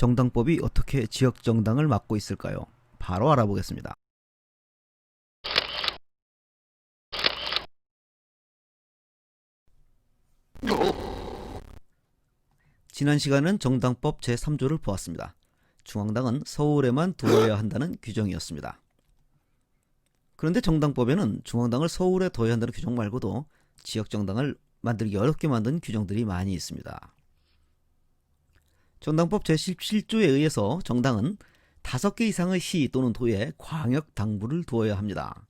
정당법이 어떻게 지역정당을 막고 있을까요? 바로 알아보겠습니다. 지난 시간은 정당법 제3조를 보았습니다. 중앙당은 서울에만 두어야 한다는 규정이었습니다. 그런데 정당법에는 중앙당을 서울에 둬야 한다는 규정 말고도 지역정당을 만들기 어렵게 만든 규정들이 많이 있습니다. 정당법 제17조에 의해서 정당은 5개 이상의 시 또는 도에 광역당부를 두어야 합니다.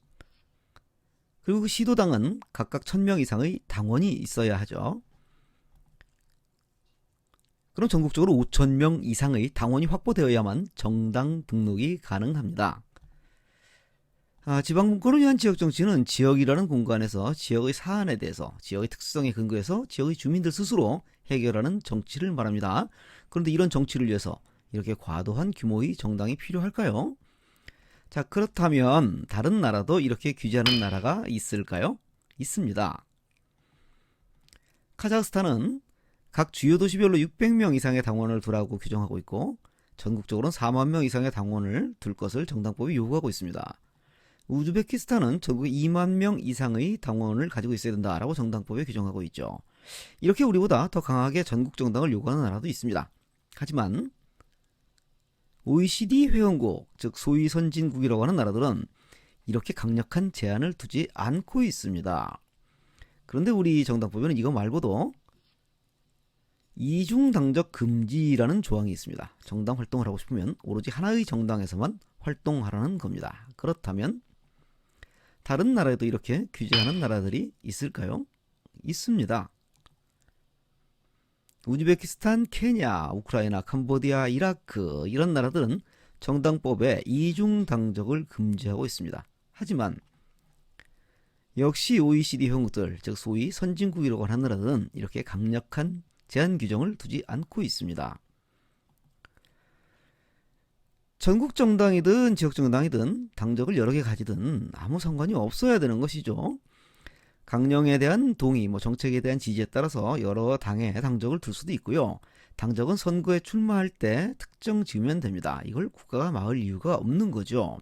그리고 시도당은 각각 1000명 이상의 당원이 있어야 하죠. 그럼 전국적으로 5000명 이상의 당원이 확보되어야만 정당 등록이 가능합니다. 지방분권을 위한 지역정치는 지역이라는 공간에서 지역의 사안에 대해서 지역의 특성에 근거해서 지역의 주민들 스스로 해결하는 정치를 말합니다. 그런데 이런 정치를 위해서 이렇게 과도한 규모의 정당이 필요할까요? 자, 그렇다면 다른 나라도 이렇게 규제하는 나라가 있을까요? 있습니다. 카자흐스탄은 각 주요 도시별로 600명 이상의 당원을 두라고 규정하고 있고 전국적으로는 4만 명 이상의 당원을 둘 것을 정당법이 요구하고 있습니다. 우즈베키스탄은 전국에 2만 명 이상의 당원을 가지고 있어야 된다라고 정당법에 규정하고 있죠. 이렇게 우리보다 더 강하게 전국 정당을 요구하는 나라도 있습니다. 하지만 OECD 회원국, 즉 소위 선진국이라고 하는 나라들은 이렇게 강력한 제한을 두지 않고 있습니다. 그런데 우리 정당법에는 이거 말고도 이중당적 금지라는 조항이 있습니다. 정당 활동을 하고 싶으면 오로지 하나의 정당에서만 활동하라는 겁니다. 그렇다면 다른 나라에도 이렇게 규제하는 나라들이 있을까요? 있습니다. 우즈베키스탄, 케냐, 우크라이나, 캄보디아, 이라크 이런 나라들은 정당법에 이중당적을 금지하고 있습니다. 하지만 역시 OECD 회원국들, 즉 소위 선진국이라고 하는 나라들은 이렇게 강력한 제한 규정을 두지 않고 있습니다. 전국 정당이든 지역 정당이든 당적을 여러 개 가지든 아무 상관이 없어야 되는 것이죠. 강령에 대한 동의, 정책에 대한 지지에 따라서 여러 당에 당적을 둘 수도 있고요. 당적은 선거에 출마할 때 특정 지으면 됩니다. 이걸 국가가 막을 이유가 없는 거죠.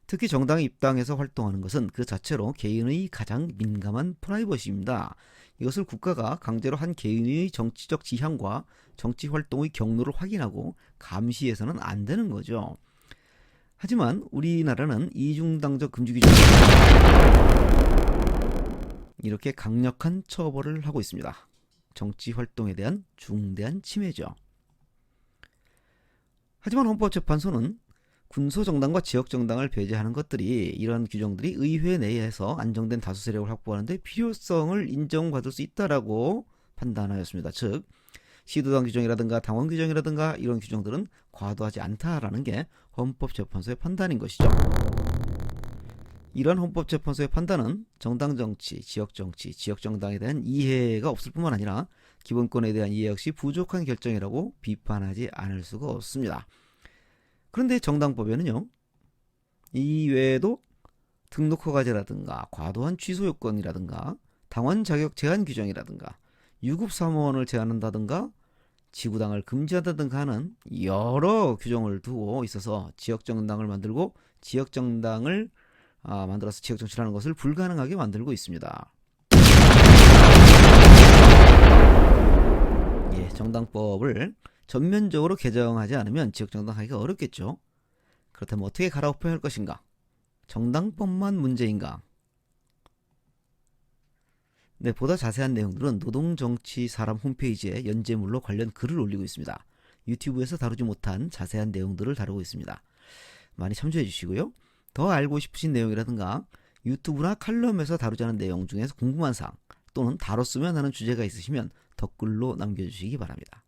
특히 정당에 입당해서 활동하는 것은 그 자체로 개인의 가장 민감한 프라이버시입니다. 이것을 국가가 강제로 한 개인의 정치적 지향과 정치 활동의 경로를 확인하고 감시해서는 안 되는 거죠. 하지만 우리나라는 이중당적 금지 규정을 이렇게 강력한 처벌을 하고 있습니다. 정치 활동에 대한 중대한 침해죠. 하지만 헌법재판소는 군소정당과 지역정당을 배제하는 것들이 이런 규정들이 의회 내에서 안정된 다수 세력을 확보하는 데 필요성을 인정받을 수 있다라고 판단하였습니다. 즉 시도당 규정이라든가 당원 규정이라든가 이런 규정들은 과도하지 않다라는 게 헌법재판소의 판단인 것이죠. 이러한 헌법재판소의 판단은 정당정치, 지역정치, 지역정당에 대한 이해가 없을 뿐만 아니라 기본권에 대한 이해 역시 부족한 결정이라고 비판하지 않을 수가 없습니다. 그런데 정당법에는요, 이 외에도 등록 허가제라든가 과도한 취소 요건이라든가 당원 자격 제한 규정이라든가 유급 사무원을 제한한다든가 지구당을 금지한다든가 하는 여러 규정을 두고 있어서 지역정당을 만들고 지역정당을 만들어서 지역정치를 하는 것을 불가능하게 만들고 있습니다. 정당법을 전면적으로 개정하지 않으면 지역정당 하기가 어렵겠죠. 그렇다면 어떻게 갈아엎어야 할 것인가? 정당법만 문제인가? 네, 보다 자세한 내용들은 노동정치사람 홈페이지에 연재물로 관련 글을 올리고 있습니다. 유튜브에서 다루지 못한 자세한 내용들을 다루고 있습니다. 많이 참조해 주시고요. 더 알고 싶으신 내용이라든가 유튜브나 칼럼에서 다루지 않은 내용 중에서 궁금한 사항 또는 다뤘으면 하는 주제가 있으시면 댓글로 남겨주시기 바랍니다.